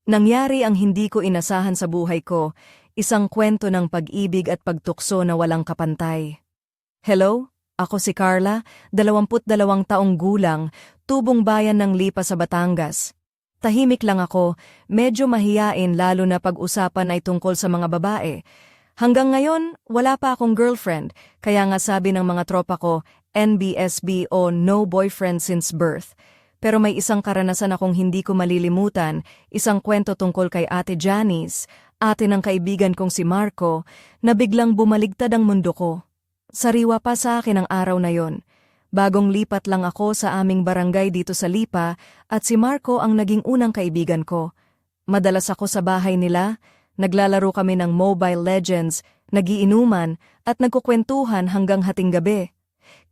Nangyari ang hindi ko inasahan sa buhay ko, isang kwento ng pag-ibig at pagtukso na walang kapantay. Hello, ako si Carla, 22 taong gulang, tubong bayan ng Lipa sa Batangas. Tahimik lang ako, medyo mahiyain lalo na pag-usapan ay tungkol sa mga babae. Hanggang ngayon, wala pa akong girlfriend, kaya nga sabi ng mga tropa ko, NBSB o no boyfriend since birth. Pero may isang karanasan akong hindi ko malilimutan, isang kwento tungkol kay Ate Janice, ate ng kaibigan kong si Marco, na biglang bumaligtad ang mundo ko. Sariwa pa sa akin ang araw na yon. Bagong lipat lang ako sa aming barangay dito sa Lipa at si Marco ang naging unang kaibigan ko. Madalas ako sa bahay nila, naglalaro kami ng Mobile Legends, nagiinuman at nagkukwentuhan hanggang hating gabi.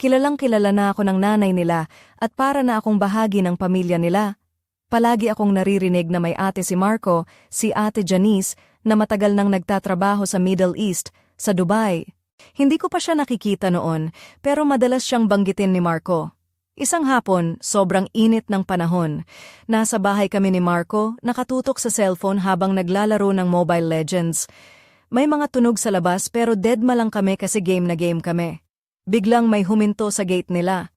Kilalang-kilala na ako ng nanay nila at para na akong bahagi ng pamilya nila. Palagi akong naririnig na may ate si Marco, si Ate Janice, na matagal nang nagtatrabaho sa Middle East, sa Dubai. Hindi ko pa siya nakikita noon, pero madalas siyang banggitin ni Marco. Isang hapon, sobrang init ng panahon. Nasa bahay kami ni Marco, nakatutok sa cellphone habang naglalaro ng Mobile Legends. May mga tunog sa labas pero deadma lang kami kasi game na game kami. Biglang may huminto sa gate nila.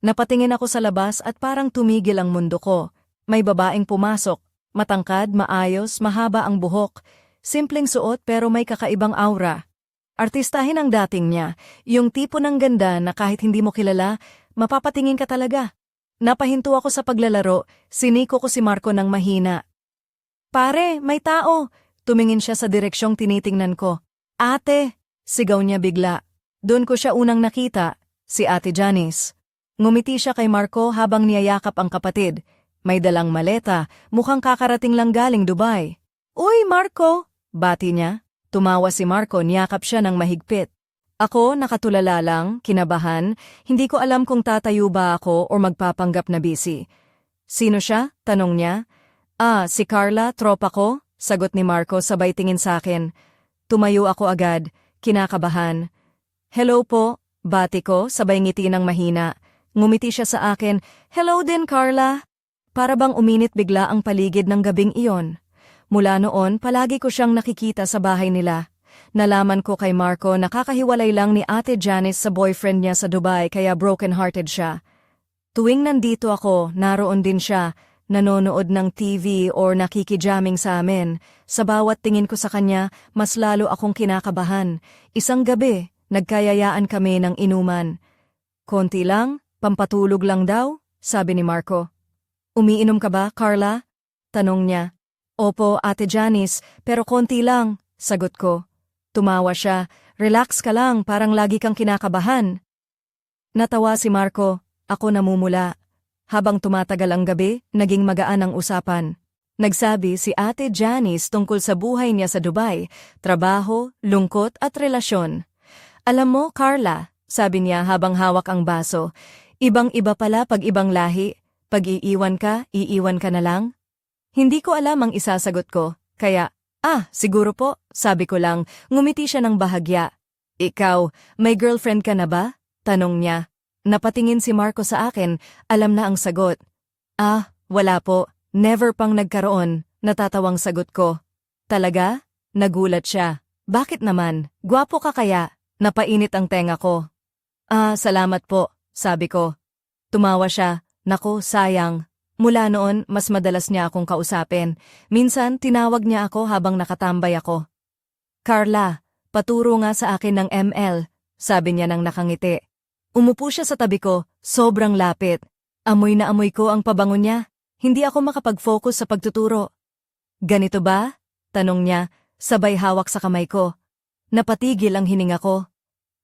Napatingin ako sa labas at parang tumigil ang mundo ko. May babaeng pumasok, matangkad, maayos, mahaba ang buhok. Simpleng suot pero may kakaibang aura. Artistahin ang dating niya, yung tipo ng ganda na kahit hindi mo kilala, mapapatingin ka talaga. Napahinto ako sa paglalaro, siniko ko si Marco ng mahina. Pare, may tao! Tumingin siya sa direksyong tinitingnan ko. Ate! Sigaw niya bigla. Doon ko siya unang nakita, si Ate Janice. Ngumiti siya kay Marco habang niyayakap ang kapatid. May dalang maleta, mukhang kakarating lang galing Dubai. Uy, Marco! Bati niya. Tumawa si Marco, niyakap siya ng mahigpit. Ako, nakatulala lang, kinabahan, hindi ko alam kung tatayo ba ako o magpapanggap na busy. Sino siya? Tanong niya. Si Carla, tropa ko, sagot ni Marco sabay tingin sa akin. Tumayo ako agad, kinakabahan. Hello po, bati ko, sabay ngiti ng mahina. Ngumiti siya sa akin, hello din Carla. Para bang uminit bigla ang paligid ng gabing iyon. Mula noon, palagi ko siyang nakikita sa bahay nila. Nalaman ko kay Marco na kakahiwalay lang ni Ate Janice sa boyfriend niya sa Dubai kaya broken-hearted siya. Tuwing nandito ako, naroon din siya, nanonood ng TV or nakikijamming sa amin. Sa bawat tingin ko sa kanya, mas lalo akong kinakabahan. Isang gabi, nagkayayaan kami ng inuman. Konti lang, pampatulog lang daw, sabi ni Marco. Umiinom ka ba, Carla? Tanong niya. Opo, Ate Janice, pero konti lang, sagot ko. Tumawa siya, relax ka lang, parang lagi kang kinakabahan. Natawa si Marco, ako namumula. Habang tumatagal ang gabi, naging magaan ang usapan. Nagsabi si Ate Janice tungkol sa buhay niya sa Dubai, trabaho, lungkot at relasyon. Alam mo, Carla, sabi niya habang hawak ang baso, ibang-iba pala pag ibang lahi, pag iiwan ka na lang. Hindi ko alam ang isasagot ko, kaya, siguro po, sabi ko lang, ngumiti siya ng bahagya. Ikaw, may girlfriend ka na ba? Tanong niya. Napatingin si Marco sa akin, alam na ang sagot. Wala po, never pang nagkaroon, natatawang sagot ko. Talaga? Nagulat siya. Bakit naman? Gwapo ka kaya? Napainit ang tenga ko. Salamat po, sabi ko. Tumawa siya, naku, sayang. Mula noon, mas madalas niya akong kausapin. Minsan, tinawag niya ako habang nakatambay ako. Carla, paturo nga sa akin ng ML, sabi niya nang nakangiti. Umupo siya sa tabi ko, sobrang lapit. Amoy na amoy ko ang pabango niya. Hindi ako makapag-focus sa pagtuturo. Ganito ba? Tanong niya, sabay hawak sa kamay ko. Napatigil ang hininga ko.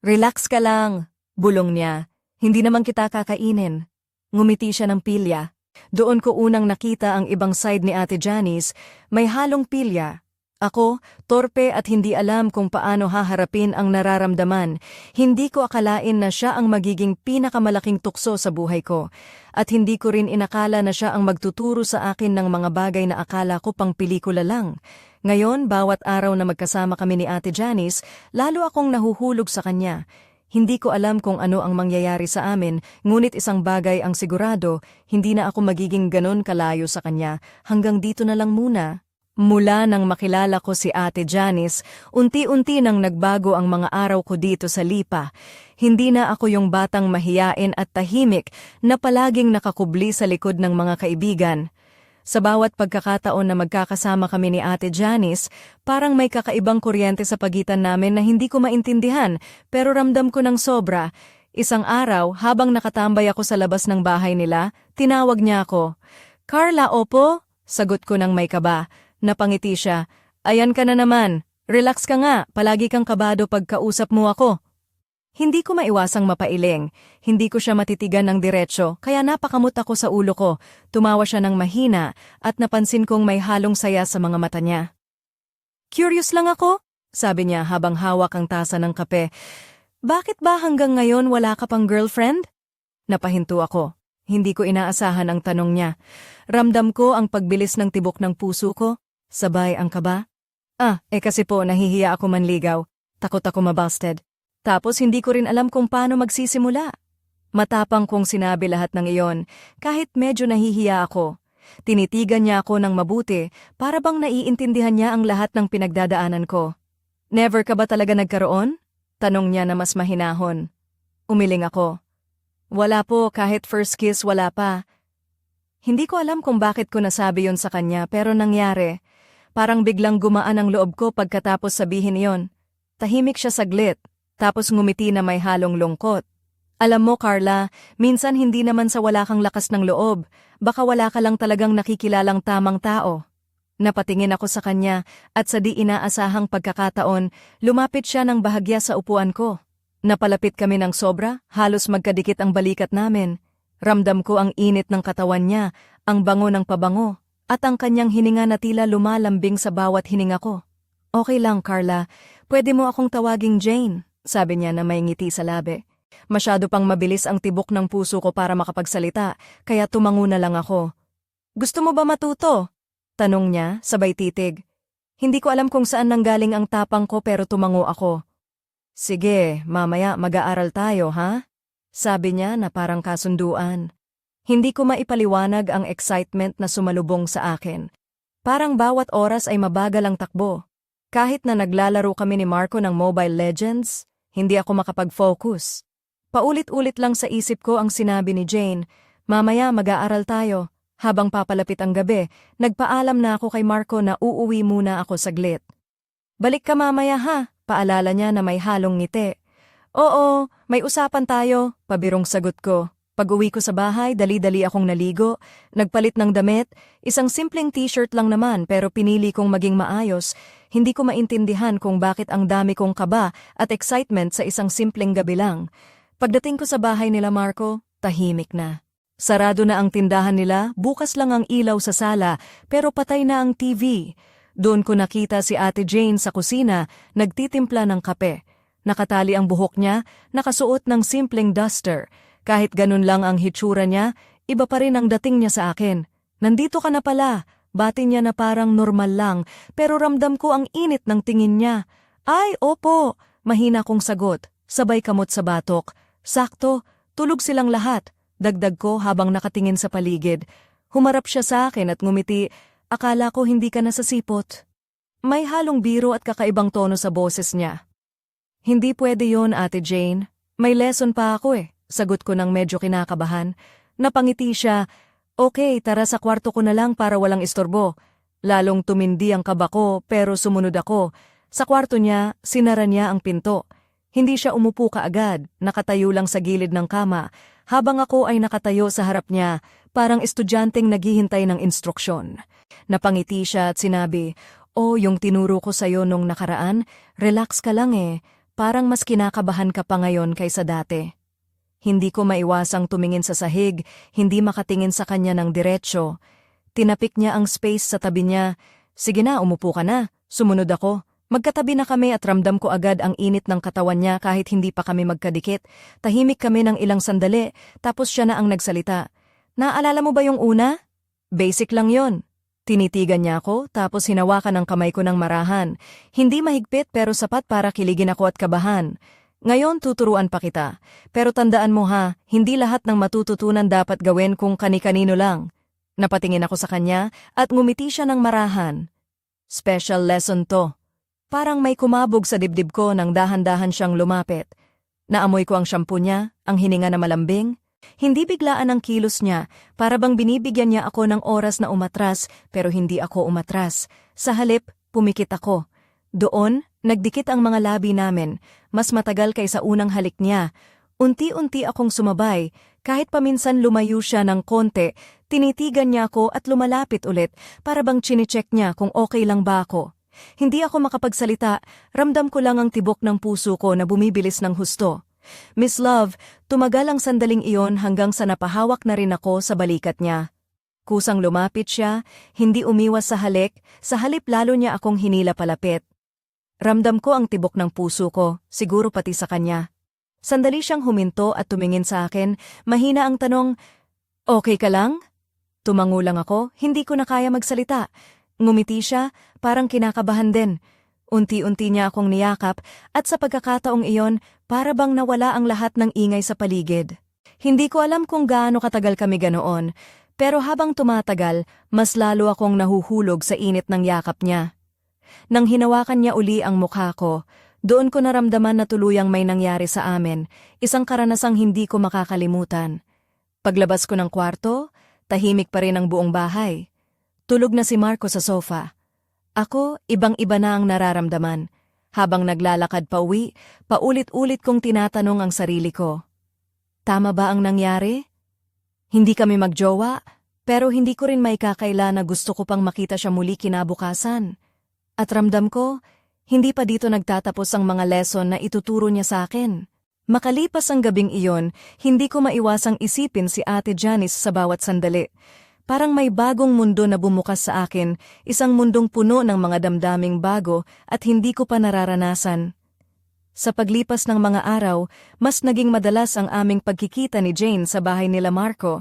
Relax ka lang, bulong niya. Hindi naman kita kakainin. Ngumiti siya ng pilya. Doon ko unang nakita ang ibang side ni Ate Janice, may halong pilya. Ako, torpe at hindi alam kung paano haharapin ang nararamdaman. Hindi ko akalain na siya ang magiging pinakamalaking tukso sa buhay ko. At hindi ko rin inakala na siya ang magtuturo sa akin ng mga bagay na akala ko pang pelikula lang. Ngayon, bawat araw na magkasama kami ni Ate Janice, lalo akong nahuhulog sa kanya. Hindi ko alam kung ano ang mangyayari sa amin, ngunit isang bagay ang sigurado, hindi na ako magiging ganon kalayo sa kanya, hanggang dito na lang muna. Mula nang makilala ko si Ate Janice, unti-unti nang nagbago ang mga araw ko dito sa Lipa. Hindi na ako yung batang mahiyain at tahimik na palaging nakakubli sa likod ng mga kaibigan. Sa bawat pagkakataon na magkakasama kami ni Ate Janice, parang may kakaibang kuryente sa pagitan namin na hindi ko maintindihan, pero ramdam ko ng sobra. Isang araw, habang nakatambay ako sa labas ng bahay nila, tinawag niya ako. "Carla, opo?" Sagot ko ng may kaba. Napangiti siya. "Ayan ka na naman. Relax ka nga, palagi kang kabado pagkausap mo ako." Hindi ko maiwasang mapailing. Hindi ko siya matitigan ng diretsyo, kaya napakamot ako sa ulo ko. Tumawa siya ng mahina at napansin kong may halong saya sa mga mata niya. "Curious lang ako," sabi niya habang hawak ang tasa ng kape. "Bakit ba hanggang ngayon wala ka pang girlfriend?" Napahinto ako. Hindi ko inaasahan ang tanong niya. Ramdam ko ang pagbilis ng tibok ng puso ko. Sabay ang kaba. Kasi po nahihiya ako manligaw. Takot ako mabasted. Tapos hindi ko rin alam kung paano magsisimula. Matapang kong sinabi lahat ng iyon, kahit medyo nahihiya ako. Tinitigan niya ako ng mabuti, para bang naiintindihan niya ang lahat ng pinagdadaanan ko. "Never ka ba talaga nagkaroon?" Tanong niya na mas mahinahon. Umiling ako. "Wala po, kahit first kiss wala pa." Hindi ko alam kung bakit ko nasabi yon sa kanya, pero nangyari. Parang biglang gumaan ang loob ko pagkatapos sabihin iyon. Tahimik siya saglit, tapos ngumiti na may halong lungkot. "Alam mo, Carla, minsan hindi naman sa wala kang lakas ng loob, baka wala ka lang talagang nakikilalang tamang tao." Napatingin ako sa kanya at sa di inaasahang pagkakataon, lumapit siya ng bahagya sa upuan ko. Napalapit kami ng sobra, halos magkadikit ang balikat namin. Ramdam ko ang init ng katawan niya, ang bango ng pabango, at ang kanyang hininga na tila lumalambing sa bawat hininga ko. "Okay lang, Carla. Pwede mo akong tawaging Jane," sabi niya na may ngiti sa labi. Masyado pang mabilis ang tibok ng puso ko para makapagsalita, kaya tumango na lang ako. "Gusto mo ba matuto?" Tanong niya, sabay titig. Hindi ko alam kung saan nanggaling ang tapang ko pero tumango ako. "Sige, mamaya mag-aaral tayo, ha?" Sabi niya na parang kasunduan. Hindi ko maipaliwanag ang excitement na sumalubong sa akin. Parang bawat oras ay mabagal ang takbo. Kahit na naglalaro kami ni Marco ng Mobile Legends, hindi ako makapag-focus. Paulit-ulit lang sa isip ko ang sinabi ni Jane, "Mamaya mag-aaral tayo." Habang papalapit ang gabi, nagpaalam na ako kay Marco na uuwi muna ako saglit. "Balik ka mamaya ha," paalala niya na may halong ngiti. "Oo, may usapan tayo," pabirong sagot ko. Pag-uwi ko sa bahay, dali-dali akong naligo, nagpalit ng damit, isang simpleng t-shirt lang naman pero pinili kong maging maayos. Hindi ko maintindihan kung bakit ang dami kong kaba at excitement sa isang simpleng gabi lang. Pagdating ko sa bahay nila Marco, tahimik na. Sarado na ang tindahan nila, bukas lang ang ilaw sa sala, pero patay na ang TV. Doon ko nakita si Ate Jane sa kusina, nagtitimpla ng kape. Nakatali ang buhok niya, nakasuot ng simpleng duster. Kahit ganun lang ang hitsura niya, iba pa rin ang dating niya sa akin. "Nandito ka na pala," bati niya na parang normal lang, pero ramdam ko ang init ng tingin niya. "Ay, opo," mahina kong sagot, sabay kamot sa batok. Sakto, tulog silang lahat, dagdag ko habang nakatingin sa paligid. Humarap siya sa akin at ngumiti, "Akala ko hindi ka nasasipot." May halong biro at kakaibang tono sa boses niya. "Hindi pwede yon, Ate Jane. May lesson pa ako eh." Sagot ko ng medyo kinakabahan. Napangiti siya. "Okay, tara sa kwarto ko na lang para walang istorbo." Lalong tumindi ang kaba ko pero sumunod ako. Sa kwarto niya, sinara niya ang pinto. Hindi siya umupo kaagad, nakatayo lang sa gilid ng kama, habang ako ay nakatayo sa harap niya, parang estudyanteng naghihintay ng instruksyon. Napangiti siya at sinabi, "Oh, yung tinuro ko sa'yo nung nakaraan, relax ka lang eh, parang mas kinakabahan ka pa ngayon kaysa dati." Hindi ko maiwasang tumingin sa sahig, hindi makatingin sa kanya ng diretsyo. Tinapik niya ang space sa tabi niya. "Sige na, umupo ka na." Sumunod ako. Magkatabi na kami at ramdam ko agad ang init ng katawan niya kahit hindi pa kami magkadikit. Tahimik kami ng ilang sandali, tapos siya na ang nagsalita. "Naalala mo ba yung una?" "Basic lang yon." Tinitigan niya ako, tapos hinawakan ang kamay ko ng marahan. Hindi mahigpit pero sapat para kiligin ako at kabahan. "Ngayon tuturuan pa kita. Pero tandaan mo ha, hindi lahat ng matututunan dapat gawin kung kani-kanino lang." Napatingin ako sa kanya at ngumiti siya ng marahan. Special lesson to. Parang may kumabog sa dibdib ko nang dahan-dahan siyang lumapit. Naamoy ko ang shampoo niya, ang hininga na malambing. Hindi biglaan ang kilos niya, para bang binibigyan niya ako ng oras na umatras, pero hindi ako umatras. Sa halip, pumikit ako. Doon, nagdikit ang mga labi namin, mas matagal kaysa unang halik niya. Unti-unti akong sumabay, kahit paminsan lumayo siya ng konti, tinitigan niya ako at lumalapit ulit, para bang chinecheck niya kung okay lang ba ako. Hindi ako makapagsalita, ramdam ko lang ang tibok ng puso ko na bumibilis ng husto. Miss Love, tumagal ang sandaling iyon hanggang sa napahawak na rin ako sa balikat niya. Kusang lumapit siya, hindi umiwas sa halik, sa halip lalo niya akong hinila palapit. Ramdam ko ang tibok ng puso ko, siguro pati sa kanya. Sandali siyang huminto at tumingin sa akin, mahina ang tanong, "Okay ka lang?" Tumango lang ako, hindi ko na kaya magsalita. Ngumiti siya, parang kinakabahan din. Unti-unti niya akong niyakap at sa pagkakataong iyon, para bang nawala ang lahat ng ingay sa paligid. Hindi ko alam kung gaano katagal kami ganoon, pero habang tumatagal, mas lalo akong nahuhulog sa init ng yakap niya. Nang hinawakan niya uli ang mukha ko, doon ko naramdaman na tuluyang may nangyari sa amin, isang karanasang hindi ko makakalimutan. Paglabas ko ng kwarto, tahimik pa rin ang buong bahay. Tulog na si Marco sa sofa. Ako, ibang-iba na ang nararamdaman. Habang naglalakad pa uwi, paulit-ulit kong tinatanong ang sarili ko. Tama ba ang nangyari? Hindi kami magjowa, pero hindi ko rin maikakaila na gusto ko pang makita siya muli kinabukasan. At ramdam ko, hindi pa dito nagtatapos ang mga lesson na ituturo niya sa akin. Makalipas ang gabing iyon, hindi ko maiwasang isipin si Ate Janice sa bawat sandali. Parang may bagong mundo na bumukas sa akin, isang mundong puno ng mga damdaming bago at hindi ko pa nararanasan. Sa paglipas ng mga araw, mas naging madalas ang aming pagkikita ni Jane sa bahay nila Marco.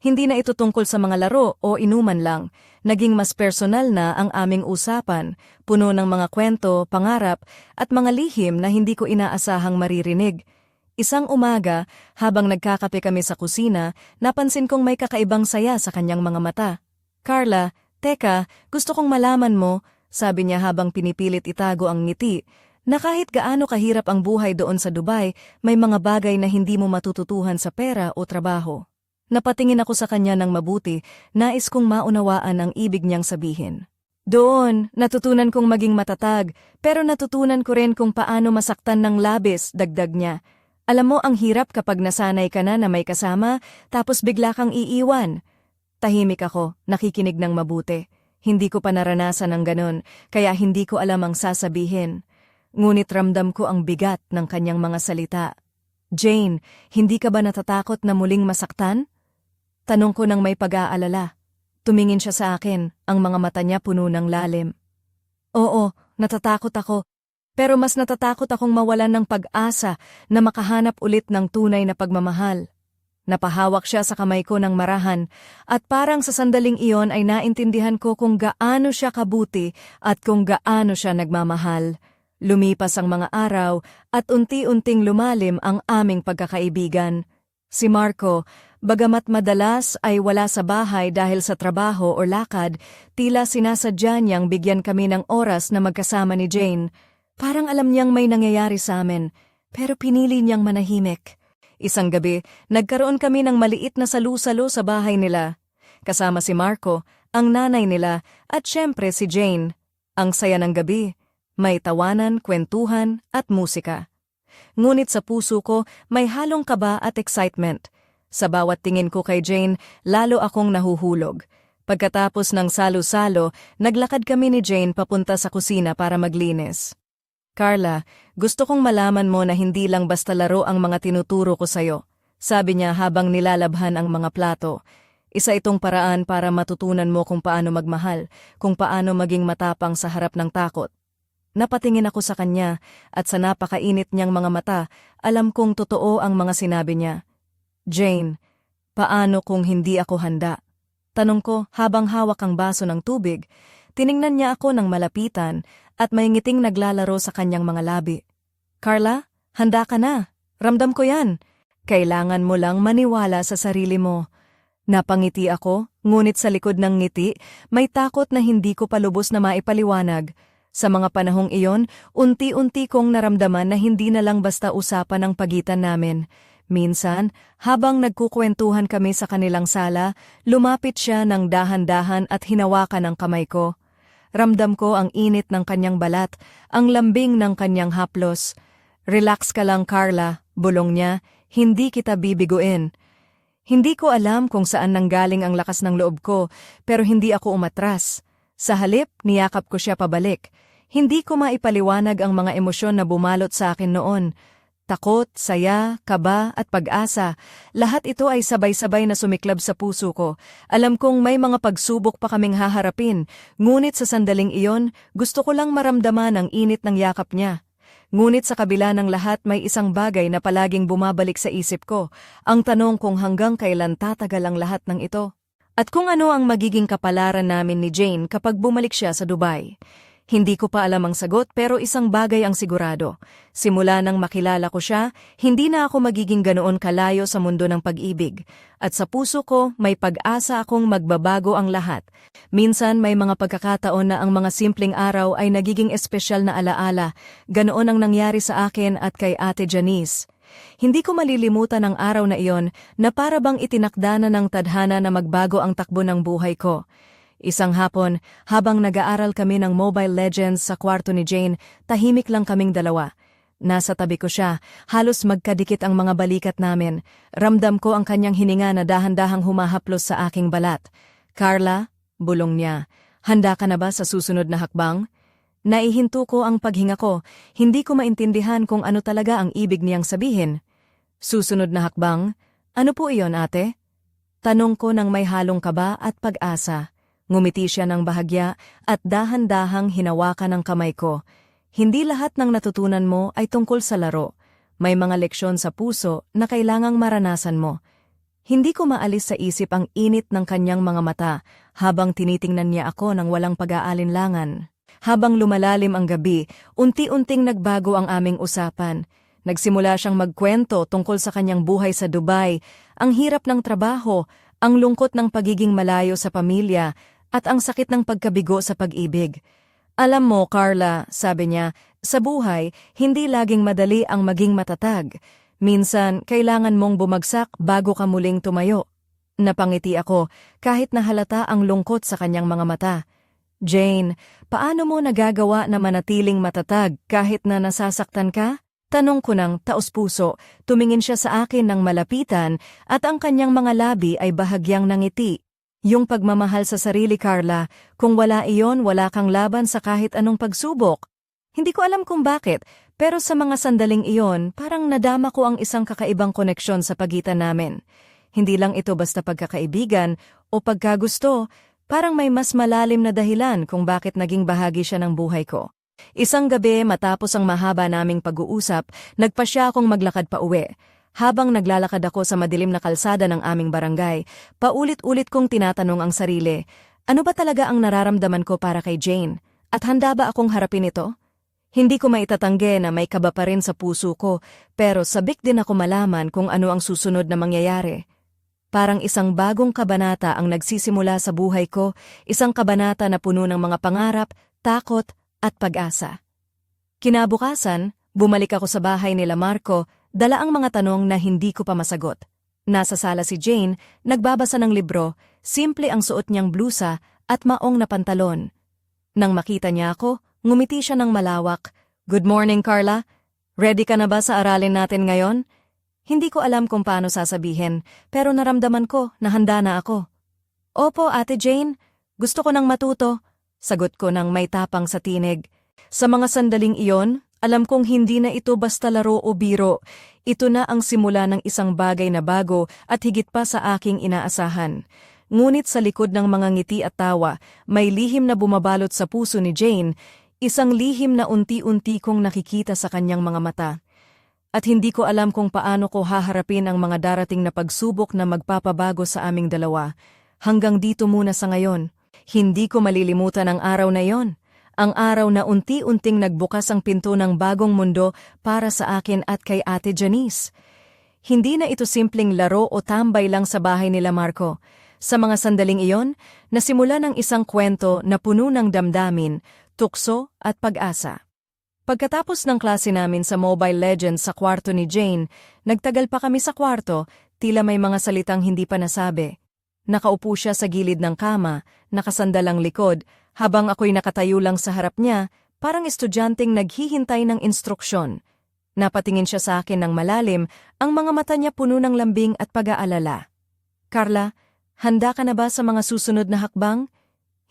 Hindi na ito tungkol sa mga laro o inuman lang, naging mas personal na ang aming usapan, puno ng mga kwento, pangarap at mga lihim na hindi ko inaasahang maririnig. Isang umaga, habang nagkakape kami sa kusina, napansin kong may kakaibang saya sa kanyang mga mata. "Carla, teka, gusto kong malaman mo," sabi niya habang pinipilit itago ang ngiti, "na kahit gaano kahirap ang buhay doon sa Dubai, may mga bagay na hindi mo matututuhan sa pera o trabaho." Napatingin ako sa kanya ng mabuti, nais kong maunawaan ang ibig niyang sabihin. "Doon, natutunan kong maging matatag, pero natutunan ko rin kung paano masaktan ng labis," dagdag niya. "Alam mo, ang hirap kapag nasanay ka na may kasama, tapos bigla kang iiwan." Tahimik ako, nakikinig ng mabuti. Hindi ko pa naranasan ang ganon, kaya hindi ko alam ang sasabihin. Ngunit ramdam ko ang bigat ng kanyang mga salita. "Jane, hindi ka ba natatakot na muling masaktan?" Tanong ko nang may pag-aalala. Tumingin siya sa akin, ang mga mata niya puno ng lalim. "Oo, natatakot ako. Pero mas natatakot akong mawalan ng pag-asa na makahanap ulit ng tunay na pagmamahal." Napahawak siya sa kamay ko ng marahan at parang sa sandaling iyon ay naintindihan ko kung gaano siya kabuti at kung gaano siya nagmamahal. Lumipas ang mga araw at unti-unting lumalim ang aming pagkakaibigan. Si Marco, bagamat madalas ay wala sa bahay dahil sa trabaho o lakad, tila sinasadya niyang bigyan kami ng oras na magkasama ni Jane. Parang alam niyang may nangyayari sa amin, pero pinili niyang manahimik. Isang gabi, nagkaroon kami ng maliit na salu-salo sa bahay nila. Kasama si Marco, ang nanay nila, at syempre si Jane. Ang saya ng gabi, may tawanan, kwentuhan, at musika. Ngunit sa puso ko, may halong kaba at excitement. Sa bawat tingin ko kay Jane, lalo akong nahuhulog. Pagkatapos ng salo-salo, naglakad kami ni Jane papunta sa kusina para maglinis. "Carla, gusto kong malaman mo na hindi lang basta laro ang mga tinuturo ko sa'yo," sabi niya habang nilalabhan ang mga plato. "Isa itong paraan para matutunan mo kung paano magmahal, kung paano maging matapang sa harap ng takot." Napatingin ako sa kanya at sa napakainit niyang mga mata, alam kong totoo ang mga sinabi niya. "Jane, paano kung hindi ako handa?" Tanong ko habang hawak ang baso ng tubig. Tiningnan niya ako ng malapitan at may ngiting naglalaro sa kanyang mga labi. "Carla, handa ka na. Ramdam ko yan. Kailangan mo lang maniwala sa sarili mo." Napangiti ako, ngunit sa likod ng ngiti, may takot na hindi ko palubos na maipaliwanag. Sa mga panahong iyon, unti-unti kong naramdaman na hindi na lang basta usapan ang pagitan namin. Minsan, habang nagkukwentuhan kami sa kanilang sala, lumapit siya ng dahan-dahan at hinawakan ang kamay ko. Ramdam ko ang init ng kanyang balat, ang lambing ng kanyang haplos. "Relax ka lang, Carla," bulong niya, "hindi kita bibiguin." Hindi ko alam kung saan nanggaling ang lakas ng loob ko, pero hindi ako umatras. Sa halip, niyakap ko siya pabalik. Hindi ko maipaliwanag ang mga emosyon na bumalot sa akin noon. Takot, saya, kaba at pag-asa, lahat ito ay sabay-sabay na sumiklab sa puso ko. Alam kong may mga pagsubok pa kaming haharapin, ngunit sa sandaling iyon, gusto ko lang maramdaman ang init ng yakap niya. Ngunit sa kabila ng lahat may isang bagay na palaging bumabalik sa isip ko, ang tanong kung hanggang kailan tatagal ang lahat ng ito. At kung ano ang magiging kapalaran namin ni Jane kapag bumalik siya sa Dubai. Hindi ko pa alam ang sagot pero isang bagay ang sigurado. Simula nang makilala ko siya, hindi na ako magiging ganoon kalayo sa mundo ng pag-ibig. At sa puso ko, may pag-asa akong magbabago ang lahat. Minsan may mga pagkakataon na ang mga simpleng araw ay nagiging espesyal na alaala. Ganoon ang nangyari sa akin at kay Ate Janice. Hindi ko malilimutan ang araw na iyon na para bang itinakda na ng tadhana na magbago ang takbo ng buhay ko. Isang hapon, habang nag-aaral kami ng Mobile Legends sa kwarto ni Jane, tahimik lang kaming dalawa. Nasa tabi ko siya, halos magkadikit ang mga balikat namin. Ramdam ko ang kanyang hininga na dahan-dahang humahaplos sa aking balat. "Carla," bulong niya, "handa ka na ba sa susunod na hakbang?" Naihinto ko ang paghinga ko, hindi ko maintindihan kung ano talaga ang ibig niyang sabihin. "Susunod na hakbang? Ano po iyon, ate?" Tanong ko nang may halong kaba at pag-asa. Ngumiti siya ng bahagya at dahan-dahang hinawakan ang kamay ko. "Hindi lahat ng natutunan mo ay tungkol sa laro. May mga leksyon sa puso na kailangang maranasan mo." Hindi ko maalis sa isip ang init ng kanyang mga mata habang tinitingnan niya ako ng walang pag-aalinlangan. Habang lumalalim ang gabi, unti-unting nagbago ang aming usapan. Nagsimula siyang magkwento tungkol sa kanyang buhay sa Dubai, ang hirap ng trabaho, ang lungkot ng pagiging malayo sa pamilya, at ang sakit ng pagkabigo sa pag-ibig. "Alam mo, Carla," sabi niya, "sa buhay, hindi laging madali ang maging matatag. Minsan, kailangan mong bumagsak bago ka muling tumayo." Napangiti ako, kahit nahalata ang lungkot sa kanyang mga mata. "Jane, paano mo nagagawa na manatiling matatag kahit na nasasaktan ka?" Tanong ko ng taos-puso. Tumingin siya sa akin ng malapitan at ang kanyang mga labi ay bahagyang nangiti. "Yung pagmamahal sa sarili, Carla, kung wala iyon, wala kang laban sa kahit anong pagsubok." Hindi ko alam kung bakit, pero sa mga sandaling iyon, parang nadama ko ang isang kakaibang koneksyon sa pagitan namin. Hindi lang ito basta pagkakaibigan o pagkagusto, parang may mas malalim na dahilan kung bakit naging bahagi siya ng buhay ko. Isang gabi matapos ang mahaba naming pag-uusap, nagpasya akong maglakad pa uwi. Habang naglalakad ako sa madilim na kalsada ng aming barangay, paulit-ulit kong tinatanong ang sarili, ano ba talaga ang nararamdaman ko para kay Jane? At handa ba akong harapin ito? Hindi ko maitatanggi na may kaba pa rin sa puso ko, pero sabik din ako malaman kung ano ang susunod na mangyayari. Parang isang bagong kabanata ang nagsisimula sa buhay ko, isang kabanata na puno ng mga pangarap, takot, at pag-asa. Kinabukasan, bumalik ako sa bahay nila Marco, dala ang mga tanong na hindi ko pa masagot. Nasa sala si Jane, nagbabasa ng libro, simple ang suot niyang blusa at maong na pantalon. Nang makita niya ako, ngumiti siya ng malawak. "Good morning, Carla. Ready ka na ba sa aralin natin ngayon?" Hindi ko alam kung paano sasabihin, pero naramdaman ko na handa na ako. "Opo, Ate Jane. Gusto ko nang matuto," sagot ko nang may tapang sa tinig. Sa mga sandaling iyon, alam kong hindi na ito basta laro o biro. Ito na ang simula ng isang bagay na bago at higit pa sa aking inaasahan. Ngunit sa likod ng mga ngiti at tawa, may lihim na bumabalot sa puso ni Jane, isang lihim na unti-unti kong nakikita sa kanyang mga mata. At hindi ko alam kung paano ko haharapin ang mga darating na pagsubok na magpapabago sa aming dalawa. Hanggang dito muna sa ngayon. Hindi ko malilimutan ang araw na yon. Ang araw na unti-unting nagbukas ang pinto ng bagong mundo para sa akin at kay Ate Janice. Hindi na ito simpleng laro o tambay lang sa bahay nila Marco. Sa mga sandaling iyon, nasimula ng isang kwento na puno ng damdamin, tukso at pag-asa. Pagkatapos ng klase namin sa Mobile Legends sa kwarto ni Jane, nagtagal pa kami sa kwarto, tila may mga salitang hindi pa nasabi. Nakaupo siya sa gilid ng kama, nakasandalang likod, habang ako'y nakatayo lang sa harap niya, parang estudyanteng naghihintay ng instruksyon. Napatingin siya sa akin ng malalim, ang mga mata niya puno ng lambing at pag-aalala. Carla, handa ka na ba sa mga susunod na hakbang?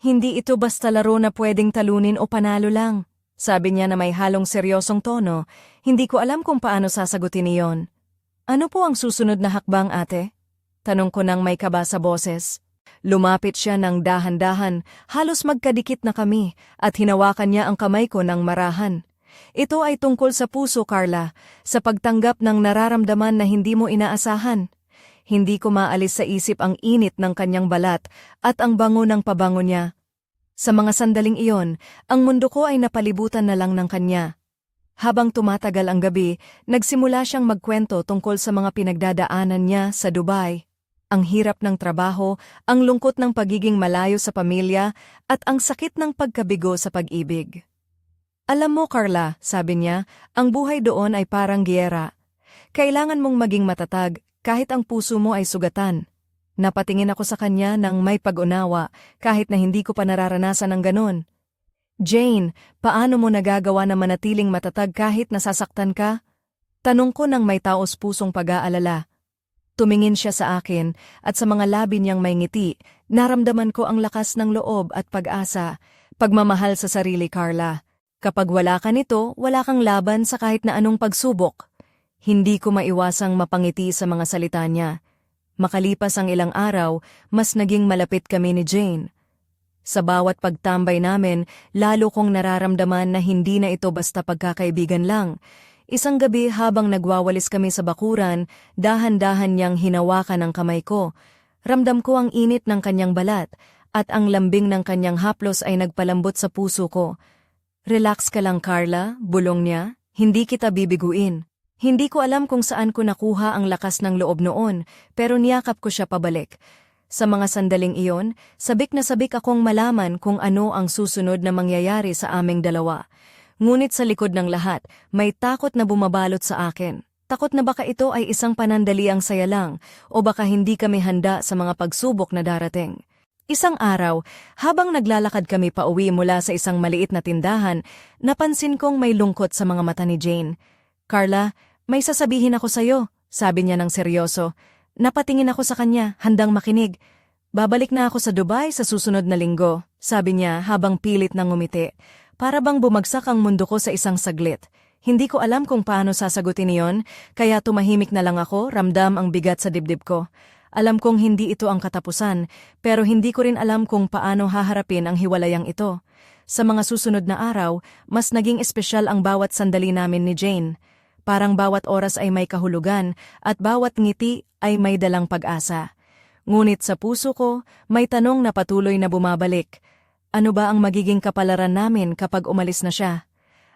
Hindi ito basta laro na pwedeng talunin o panalo lang. Sabi niya na may halong seryosong tono, hindi ko alam kung paano sasagutin iyon. Ano po ang susunod na hakbang, ate? Tanong ko nang may kaba sa boses. Lumapit siya ng dahan-dahan, halos magkadikit na kami, at hinawakan niya ang kamay ko ng marahan. Ito ay tungkol sa puso, Carla, sa pagtanggap ng nararamdaman na hindi mo inaasahan. Hindi ko maalis sa isip ang init ng kanyang balat at ang bango ng pabango niya. Sa mga sandaling iyon, ang mundo ko ay napalibutan na lang ng kanya. Habang tumatagal ang gabi, nagsimula siyang magkwento tungkol sa mga pinagdadaanan niya sa Dubai. Ang hirap ng trabaho, ang lungkot ng pagiging malayo sa pamilya, at ang sakit ng pagkabigo sa pag-ibig. Alam mo, Carla, sabi niya, ang buhay doon ay parang giyera. Kailangan mong maging matatag kahit ang puso mo ay sugatan. Napatingin ako sa kanya ng may pag-unawa kahit na hindi ko pa nararanasan ng ganon. Jane, paano mo nagagawa na manatiling matatag kahit nasasaktan ka? Tanong ko ng may taos pusong pag-aalala. Tumingin siya sa akin at sa mga labi niyang may ngiti, naramdaman ko ang lakas ng loob at pag-asa, pagmamahal sa sarili, Carla. Kapag wala ka nito, wala kang laban sa kahit na anong pagsubok. Hindi ko maiwasang mapangiti sa mga salita niya. Makalipas ang ilang araw, mas naging malapit kami ni Jane. Sa bawat pagtambay namin, lalo kong nararamdaman na hindi na ito basta pagkakaibigan lang. Isang gabi habang nagwawalis kami sa bakuran, dahan-dahan niyang hinawakan ang kamay ko. Ramdam ko ang init ng kanyang balat at ang lambing ng kanyang haplos ay nagpalambot sa puso ko. Relax ka lang, Carla, bulong niya. Hindi kita bibiguin. Hindi ko alam kung saan ko nakuha ang lakas ng loob noon, pero niyakap ko siya pabalik. Sa mga sandaling iyon, sabik na sabik akong malaman kung ano ang susunod na mangyayari sa aming dalawa. Ngunit sa likod ng lahat, may takot na bumabalot sa akin. Takot na baka ito ay isang panandaliang saya lang, o baka hindi kami handa sa mga pagsubok na darating. Isang araw, habang naglalakad kami pauwi mula sa isang maliit na tindahan, napansin kong may lungkot sa mga mata ni Jane. Carla, may sasabihin ako sa'yo, sabi niya ng seryoso. Napatingin ako sa kanya, handang makinig. Babalik na ako sa Dubai sa susunod na linggo, sabi niya habang pilit nang ngumiti. Para bang bumagsak ang mundo ko sa isang saglit. Hindi ko alam kung paano sasagutin iyon, kaya tumahimik na lang ako, ramdam ang bigat sa dibdib ko. Alam kong hindi ito ang katapusan, pero hindi ko rin alam kung paano haharapin ang hiwalayang ito. Sa mga susunod na araw, mas naging espesyal ang bawat sandali namin ni Jane. Parang bawat oras ay may kahulugan, at bawat ngiti ay may dalang pag-asa. Ngunit sa puso ko, may tanong na patuloy na bumabalik. Ano ba ang magiging kapalaran namin kapag umalis na siya?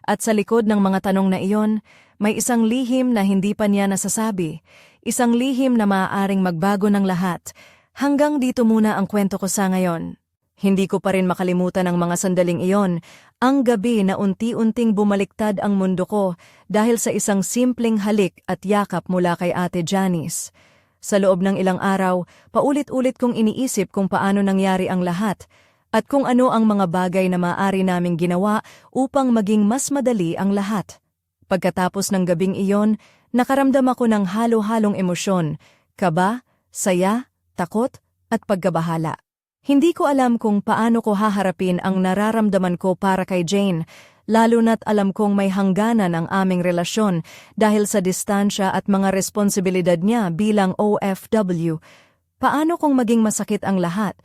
At sa likod ng mga tanong na iyon, may isang lihim na hindi pa niya nasasabi. Isang lihim na maaaring magbago ng lahat. Hanggang dito muna ang kwento ko sa ngayon. Hindi ko pa rin makalimutan ang mga sandaling iyon, ang gabi na unti-unting bumaliktad ang mundo ko dahil sa isang simpleng halik at yakap mula kay Ate Janice. Sa loob ng ilang araw, paulit-ulit kong iniisip kung paano nangyari ang lahat, at kung ano ang mga bagay na maaari naming ginawa upang maging mas madali ang lahat. Pagkatapos ng gabing iyon, nakaramdam ako ng halo-halong emosyon, kaba, saya, takot, at pagkabahala. Hindi ko alam kung paano ko haharapin ang nararamdaman ko para kay Jane, lalo na't alam kong may hangganan ang aming relasyon dahil sa distansya at mga responsibilidad niya bilang OFW. Paano kung maging masakit ang lahat?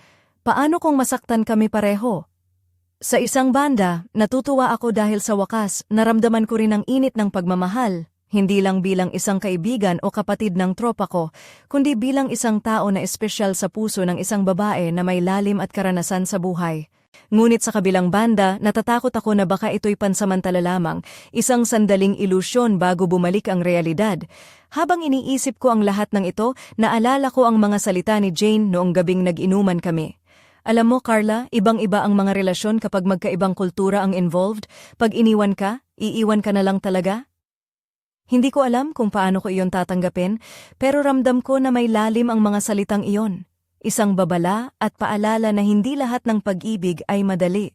Paano kung masaktan kami pareho? Sa isang banda, natutuwa ako dahil sa wakas, naramdaman ko rin ang init ng pagmamahal, hindi lang bilang isang kaibigan o kapatid ng tropa ko, kundi bilang isang tao na espesyal sa puso ng isang babae na may lalim at karanasan sa buhay. Ngunit sa kabilang banda, natatakot ako na baka ito'y pansamantala lamang, isang sandaling ilusyon bago bumalik ang realidad. Habang iniisip ko ang lahat ng ito, naalala ko ang mga salita ni Jane noong gabing nag-inuman kami. Alam mo, Carla, ibang-iba ang mga relasyon kapag magkaibang kultura ang involved. Pag iniwan ka, iiwan ka na lang talaga? Hindi ko alam kung paano ko iyon tatanggapin, pero ramdam ko na may lalim ang mga salitang iyon. Isang babala at paalala na hindi lahat ng pag-ibig ay madali.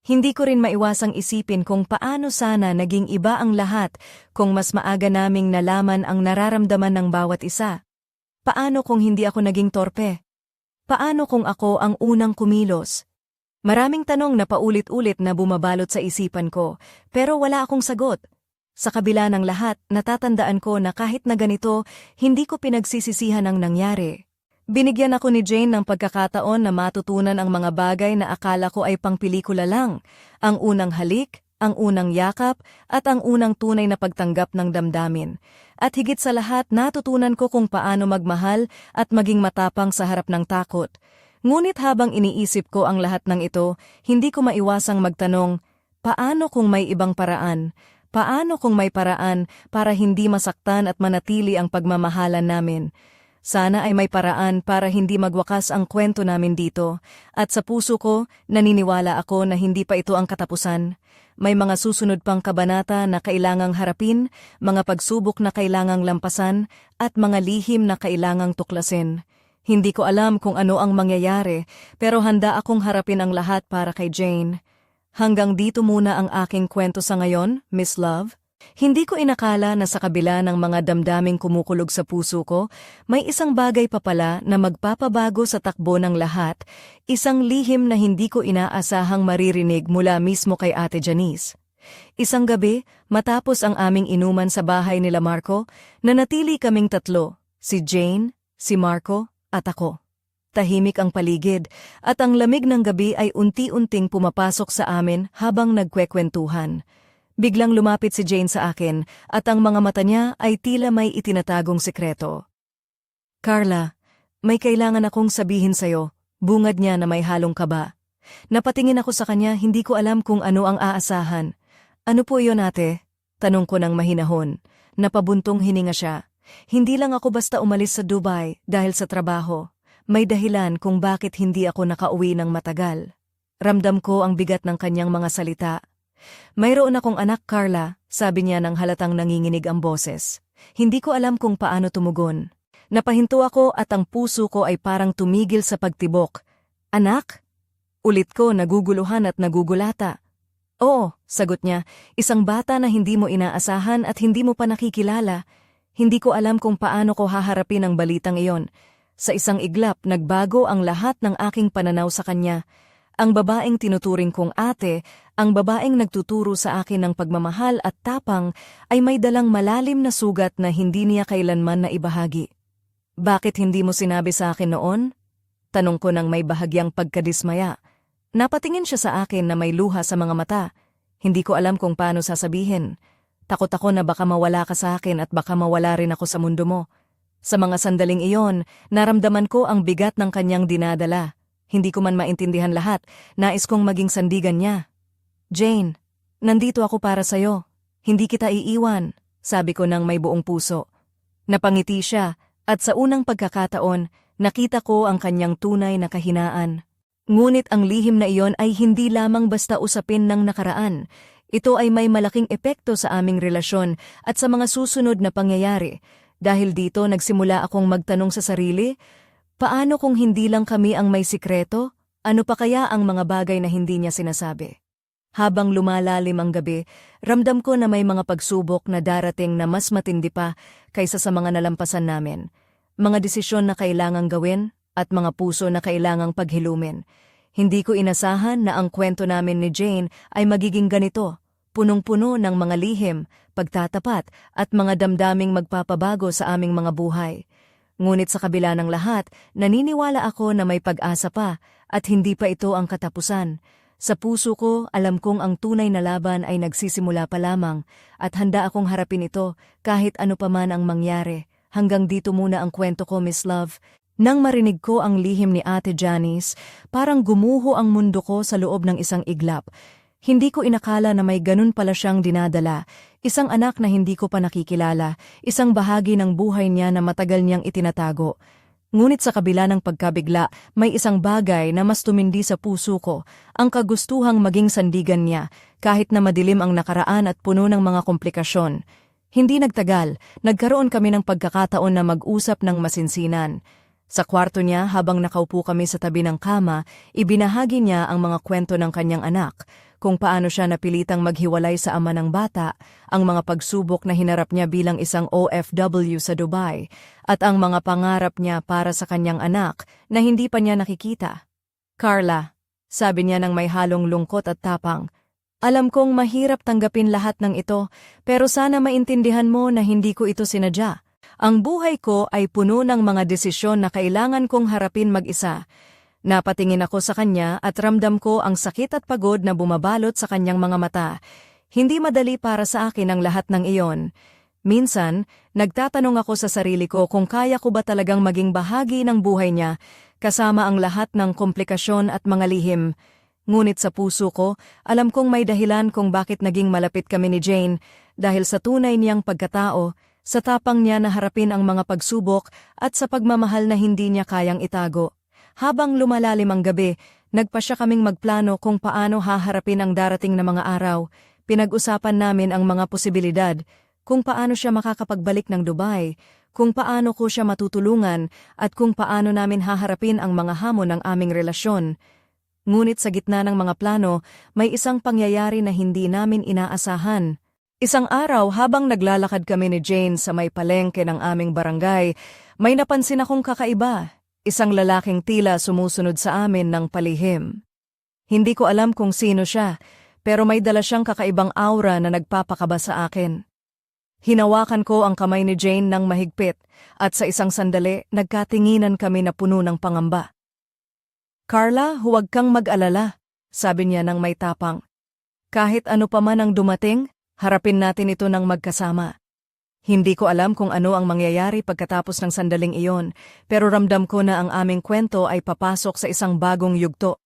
Hindi ko rin maiwasang isipin kung paano sana naging iba ang lahat kung mas maaga naming nalaman ang nararamdaman ng bawat isa. Paano kung hindi ako naging torpe? Paano kung ako ang unang kumilos? Maraming tanong na paulit-ulit na bumabalot sa isipan ko, pero wala akong sagot. Sa kabila ng lahat, natatandaan ko na kahit na ganito, hindi ko pinagsisisihan ang nangyari. Binigyan ako ni Jane ng pagkakataon na matutunan ang mga bagay na akala ko ay pangpelikula lang. Ang unang halik, ang unang yakap, at ang unang tunay na pagtanggap ng damdamin. At higit sa lahat, natutunan ko kung paano magmahal at maging matapang sa harap ng takot. Ngunit habang iniisip ko ang lahat ng ito, hindi ko maiwasang magtanong, paano kung may ibang paraan? Paano kung may paraan para hindi masaktan at manatili ang pagmamahalan namin? Sana ay may paraan para hindi magwakas ang kwento namin dito, at sa puso ko, naniniwala ako na hindi pa ito ang katapusan. May mga susunod pang kabanata na kailangang harapin, mga pagsubok na kailangang lampasan, at mga lihim na kailangang tuklasin. Hindi ko alam kung ano ang mangyayari, pero handa akong harapin ang lahat para kay Jane. Hanggang dito muna ang aking kwento sa ngayon, Miss Love. Hindi ko inakala na sa kabila ng mga damdaming kumukulog sa puso ko, may isang bagay pa pala na magpapabago sa takbo ng lahat, isang lihim na hindi ko inaasahang maririnig mula mismo kay Ate Janice. Isang gabi, matapos ang aming inuman sa bahay nila Marco, nanatili kaming tatlo, si Jane, si Marco, at ako. Tahimik ang paligid, at ang lamig ng gabi ay unti-unting pumapasok sa amin habang nagkwekwentuhan. Biglang lumapit si Jane sa akin, at ang mga mata niya ay tila may itinatagong sikreto. Carla, may kailangan akong sabihin sa'yo, bungad niya na may halong kaba. Napatingin ako sa kanya, hindi ko alam kung ano ang aasahan. Ano po iyon, ate? Tanong ko ng mahinahon. Napabuntong hininga siya. Hindi lang ako basta umalis sa Dubai dahil sa trabaho. May dahilan kung bakit hindi ako nakauwi ng matagal. Ramdam ko ang bigat ng kanyang mga salita. Mayroon akong anak, Carla, sabi niya ng halatang nanginginig ang boses. Hindi ko alam kung paano tumugon. Napahinto ako at ang puso ko ay parang tumigil sa pagtibok. Anak? Ulit ko, naguguluhan at nagugulata. Oo, sagot niya, isang bata na hindi mo inaasahan at hindi mo pa nakikilala. Hindi ko alam kung paano ko haharapin ang balitang iyon. Sa isang iglap, nagbago ang lahat ng aking pananaw sa kanya. Ang babaeng tinuturing kong ate, ang babaeng nagtuturo sa akin ng pagmamahal at tapang, ay may dalang malalim na sugat na hindi niya kailanman na ibahagi. Bakit hindi mo sinabi sa akin noon? Tanong ko ng may bahagyang pagkadismaya. Napatingin siya sa akin na may luha sa mga mata. Hindi ko alam kung paano sasabihin. Takot ako na baka mawala ka sa akin at baka mawala rin ako sa mundo mo. Sa mga sandaling iyon, naramdaman ko ang bigat ng kanyang dinadala. Hindi ko man maintindihan lahat, nais kong maging sandigan niya. Jane, nandito ako para sa'yo. Hindi kita iiwan, sabi ko ng may buong puso. Napangiti siya, at sa unang pagkakataon, nakita ko ang kanyang tunay na kahinaan. Ngunit ang lihim na iyon ay hindi lamang basta usapin ng nakaraan. Ito ay may malaking epekto sa aming relasyon at sa mga susunod na pangyayari. Dahil dito nagsimula akong magtanong sa sarili, paano kung hindi lang kami ang may sikreto? Ano pa kaya ang mga bagay na hindi niya sinasabi? Habang lumalalim ang gabi, ramdam ko na may mga pagsubok na darating na mas matindi pa kaysa sa mga nalampasan namin. Mga desisyon na kailangang gawin at mga puso na kailangang paghilumin. Hindi ko inasahan na ang kwento namin ni Jane ay magiging ganito. Punong-puno ng mga lihim, pagtatapat at mga damdaming magpapabago sa aming mga buhay. Ngunit sa kabila ng lahat, naniniwala ako na may pag-asa pa at hindi pa ito ang katapusan. Sa puso ko, alam kong ang tunay na laban ay nagsisimula pa lamang at handa akong harapin ito kahit ano pa man ang mangyari. Hanggang dito muna ang kwento ko, Miss Love. Nang marinig ko ang lihim ni Ate Janice, parang gumuho ang mundo ko sa loob ng isang iglap. Hindi ko inakala na may ganun pala siyang dinadala. Isang anak na hindi ko pa nakikilala, isang bahagi ng buhay niya na matagal niyang itinatago. Ngunit sa kabila ng pagkabigla, may isang bagay na mas tumindi sa puso ko, ang kagustuhang maging sandigan niya, kahit na madilim ang nakaraan at puno ng mga komplikasyon. Hindi nagtagal, nagkaroon kami ng pagkakataon na mag-usap ng masinsinan. Sa kwarto niya, habang nakaupo kami sa tabi ng kama, ibinahagi niya ang mga kwento ng kanyang anak, kung paano siya napilitang maghiwalay sa ama ng bata, ang mga pagsubok na hinarap niya bilang isang OFW sa Dubai, at ang mga pangarap niya para sa kanyang anak na hindi pa niya nakikita. Carla, sabi niya ng may halong lungkot at tapang, alam kong mahirap tanggapin lahat ng ito, pero sana maintindihan mo na hindi ko ito sinadya. Ang buhay ko ay puno ng mga desisyon na kailangan kong harapin mag-isa. Napatingin ako sa kanya at ramdam ko ang sakit at pagod na bumabalot sa kanyang mga mata. Hindi madali para sa akin ang lahat ng iyon. Minsan, nagtatanong ako sa sarili ko kung kaya ko ba talagang maging bahagi ng buhay niya, kasama ang lahat ng komplikasyon at mga lihim. Ngunit sa puso ko, alam kong may dahilan kung bakit naging malapit kami ni Jane, dahil sa tunay niyang pagkatao, sa tapang niya na harapin ang mga pagsubok at sa pagmamahal na hindi niya kayang itago. Habang lumalalim ang gabi, nagpasya kaming magplano kung paano haharapin ang darating na mga araw. Pinag-usapan namin ang mga posibilidad, kung paano siya makakapagbalik ng Dubai, kung paano ko siya matutulungan, at kung paano namin haharapin ang mga hamon ng aming relasyon. Ngunit sa gitna ng mga plano, may isang pangyayari na hindi namin inaasahan. Isang araw habang naglalakad kami ni Jane sa may palengke ng aming barangay, may napansin akong kakaiba. Isang lalaking tila sumusunod sa amin ng palihim. Hindi ko alam kung sino siya, pero may dala siyang kakaibang aura na nagpapakaba sa akin. Hinawakan ko ang kamay ni Jane ng mahigpit at sa isang sandali nagkatinginan kami na puno ng pangamba. Carla, huwag kang mag-alala, sabi niya ng may tapang. Kahit ano pa man ang dumating, harapin natin ito ng magkasama. Hindi ko alam kung ano ang mangyayari pagkatapos ng sandaling iyon, pero ramdam ko na ang aming kwento ay papasok sa isang bagong yugto.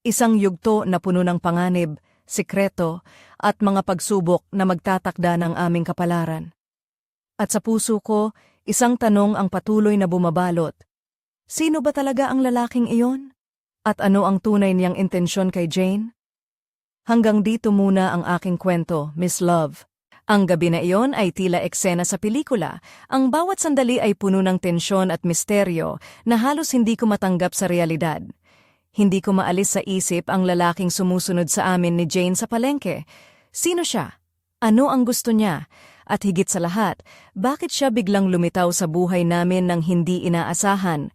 Isang yugto na puno ng panganib, sikreto, at mga pagsubok na magtatakda ng aming kapalaran. At sa puso ko, isang tanong ang patuloy na bumabalot. Sino ba talaga ang lalaking iyon? At ano ang tunay niyang intensyon kay Jane? Hanggang dito muna ang aking kwento, Miss Love. Ang gabi na iyon ay tila eksena sa pelikula. Ang bawat sandali ay puno ng tensyon at misteryo na halos hindi ko matanggap sa realidad. Hindi ko maalis sa isip ang lalaking sumusunod sa amin ni Jane sa palengke. Sino siya? Ano ang gusto niya? At higit sa lahat, bakit siya biglang lumitaw sa buhay namin nang hindi inaasahan?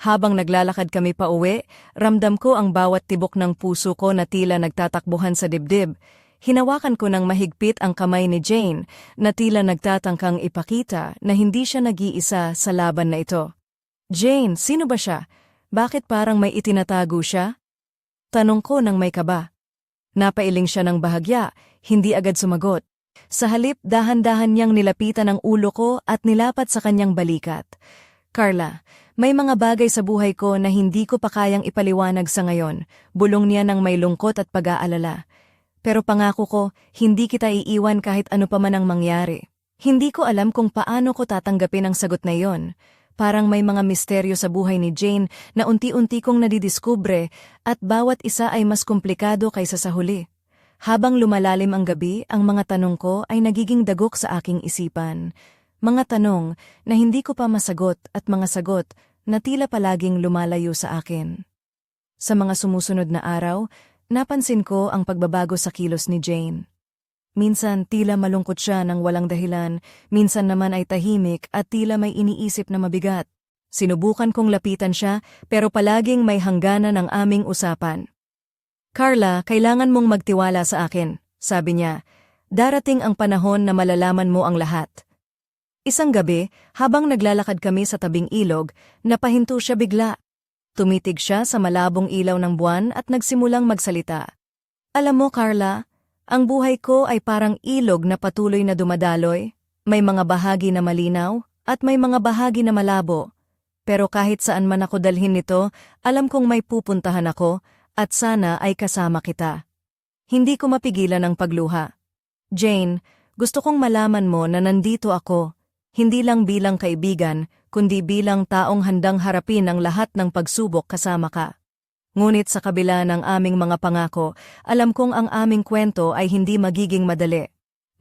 Habang naglalakad kami pa uwi, ramdam ko ang bawat tibok ng puso ko na tila nagtatakbuhan sa dibdib. Hinawakan ko ng mahigpit ang kamay ni Jane na tila nagtatangkang ipakita na hindi siya nag-iisa sa laban na ito. Jane, sino ba siya? Bakit parang may itinatago siya? Tanong ko ng may kaba. Napailing siya ng bahagya, hindi agad sumagot. Sa halip, dahan-dahan niyang nilapitan ang ulo ko at nilapat sa kanyang balikat. Carla, may mga bagay sa buhay ko na hindi ko pa kayang ipaliwanag sa ngayon, bulong niya ng may lungkot at pag-aalala. Pero pangako ko, hindi kita iiwan kahit ano pa man ang mangyari. Hindi ko alam kung paano ko tatanggapin ang sagot na iyon. Parang may mga misteryo sa buhay ni Jane na unti-unti kong nadidiskubre at bawat isa ay mas komplikado kaysa sa huli. Habang lumalalim ang gabi, ang mga tanong ko ay nagiging dagok sa aking isipan. Mga tanong na hindi ko pa masagot at mga sagot na tila palaging lumalayo sa akin. Sa mga sumusunod na araw, napansin ko ang pagbabago sa kilos ni Jane. Minsan tila malungkot siya ng walang dahilan, minsan naman ay tahimik at tila may iniisip na mabigat. Sinubukan kong lapitan siya pero palaging may hangganan ang aming usapan. Carla, kailangan mong magtiwala sa akin, sabi niya. Darating ang panahon na malalaman mo ang lahat. Isang gabi, habang naglalakad kami sa tabing ilog, napahinto siya bigla. Tumitig siya sa malabong ilaw ng buwan at nagsimulang magsalita. Alam mo, Carla, ang buhay ko ay parang ilog na patuloy na dumadaloy. May mga bahagi na malinaw at may mga bahagi na malabo. Pero kahit saan man ako dalhin nito, alam kong may pupuntahan ako at sana ay kasama kita. Hindi ko mapigilan ang pagluha. Jane, gusto kong malaman mo na nandito ako, hindi lang bilang kaibigan, kundi bilang taong handang harapin ang lahat ng pagsubok kasama ka. Ngunit sa kabila ng aming mga pangako, alam kong ang aming kwento ay hindi magiging madali.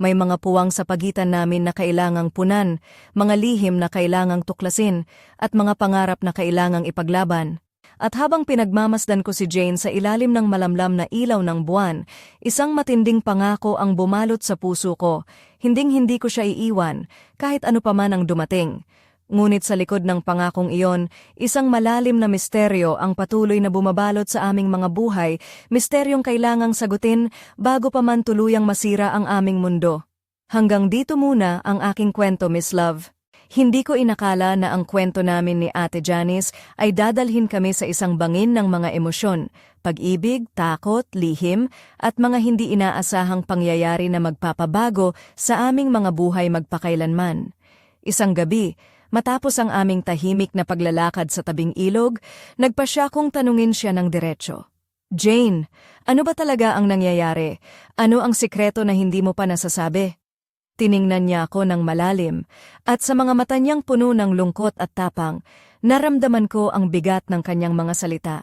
May mga puwang sa pagitan namin na kailangang punan, mga lihim na kailangang tuklasin, at mga pangarap na kailangang ipaglaban. At habang pinagmamasdan ko si Jane sa ilalim ng malamlam na ilaw ng buwan, isang matinding pangako ang bumalot sa puso ko. Hinding-hindi ko siya iiwan, kahit ano pa man ang dumating. Ngunit sa likod ng pangakong iyon, isang malalim na misteryo ang patuloy na bumabalot sa aming mga buhay, misteryong kailangang sagutin bago pa man tuluyang masira ang aming mundo. Hanggang dito muna ang aking kwento, Miss Love. Hindi ko inakala na ang kwento namin ni Ate Janice ay dadalhin kami sa isang bangin ng mga emosyon, pag-ibig, takot, lihim, at mga hindi inaasahang pangyayari na magpapabago sa aming mga buhay magpakailanman. Isang gabi, matapos ang aming tahimik na paglalakad sa tabing ilog, nagpasya kong tanungin siya ng diretsyo. Jane, ano ba talaga ang nangyayari? Ano ang sikreto na hindi mo pa nasasabi? Tiningnan niya ako ng malalim, at sa mga mata niyang puno ng lungkot at tapang, naramdaman ko ang bigat ng kanyang mga salita.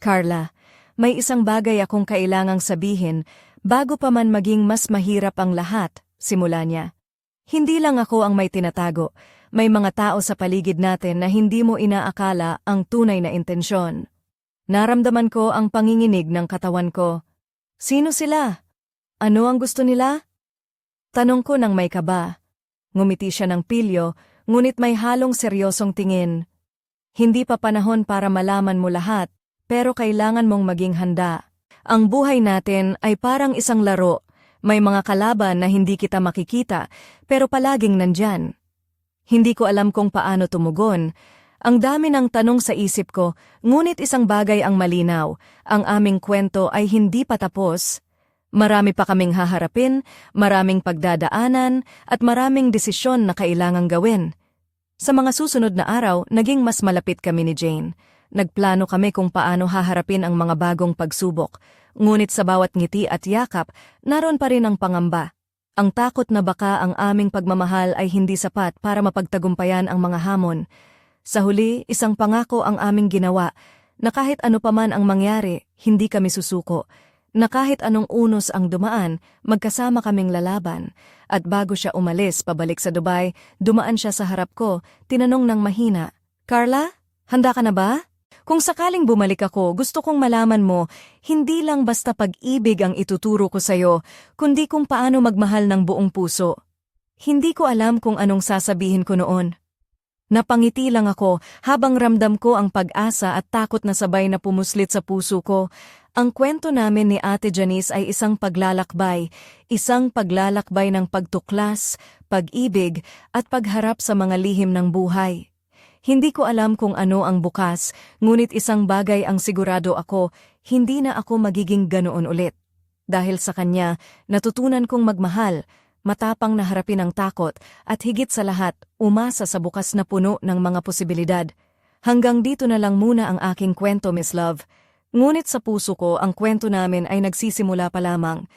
Carla, may isang bagay akong kailangang sabihin bago pa man maging mas mahirap ang lahat, simula niya. Hindi lang ako ang may tinatago, may mga tao sa paligid natin na hindi mo inaakala ang tunay na intensyon. Naramdaman ko ang panginginig ng katawan ko. Sino sila? Ano ang gusto nila? Tanong ko nang may kaba. Ngumiti siya ng pilyo, ngunit may halong seryosong tingin. Hindi pa panahon para malaman mo lahat, pero kailangan mong maging handa. Ang buhay natin ay parang isang laro. May mga kalaban na hindi kita makikita, pero palaging nandyan. Hindi ko alam kung paano tumugon. Ang dami ng tanong sa isip ko, ngunit isang bagay ang malinaw. Ang aming kwento ay hindi pa tapos. Marami pa kaming haharapin, maraming pagdadaanan, at maraming desisyon na kailangang gawin. Sa mga susunod na araw, naging mas malapit kami ni Jane. Nagplano kami kung paano haharapin ang mga bagong pagsubok. Ngunit sa bawat ngiti at yakap, naroon pa rin ang pangamba. Ang takot na baka ang aming pagmamahal ay hindi sapat para mapagtagumpayan ang mga hamon. Sa huli, isang pangako ang aming ginawa, na kahit ano pa man ang mangyari, hindi kami susuko. Na kahit anong unos ang dumaan, magkasama kaming lalaban. At bago siya umalis pabalik sa Dubai, dumaan siya sa harap ko, tinanong ng mahina, Carla, handa ka na ba? Kung sakaling bumalik ako, gusto kong malaman mo, hindi lang basta pag-ibig ang ituturo ko sa'yo, kundi kung paano magmahal ng buong puso. Hindi ko alam kung anong sasabihin ko noon. Napangiti lang ako habang ramdam ko ang pag-asa at takot na sabay na pumuslit sa puso ko. Ang kwento namin ni Ate Janice ay isang paglalakbay ng pagtuklas, pag-ibig at pagharap sa mga lihim ng buhay. Hindi ko alam kung ano ang bukas, ngunit isang bagay ang sigurado ako, hindi na ako magiging ganoon ulit. Dahil sa kanya, natutunan kong magmahal, matapang na harapin ang takot, at higit sa lahat, umasa sa bukas na puno ng mga posibilidad. Hanggang dito na lang muna ang aking kwento, Miss Love. Ngunit sa puso ko, ang kwento namin ay nagsisimula pa lamang.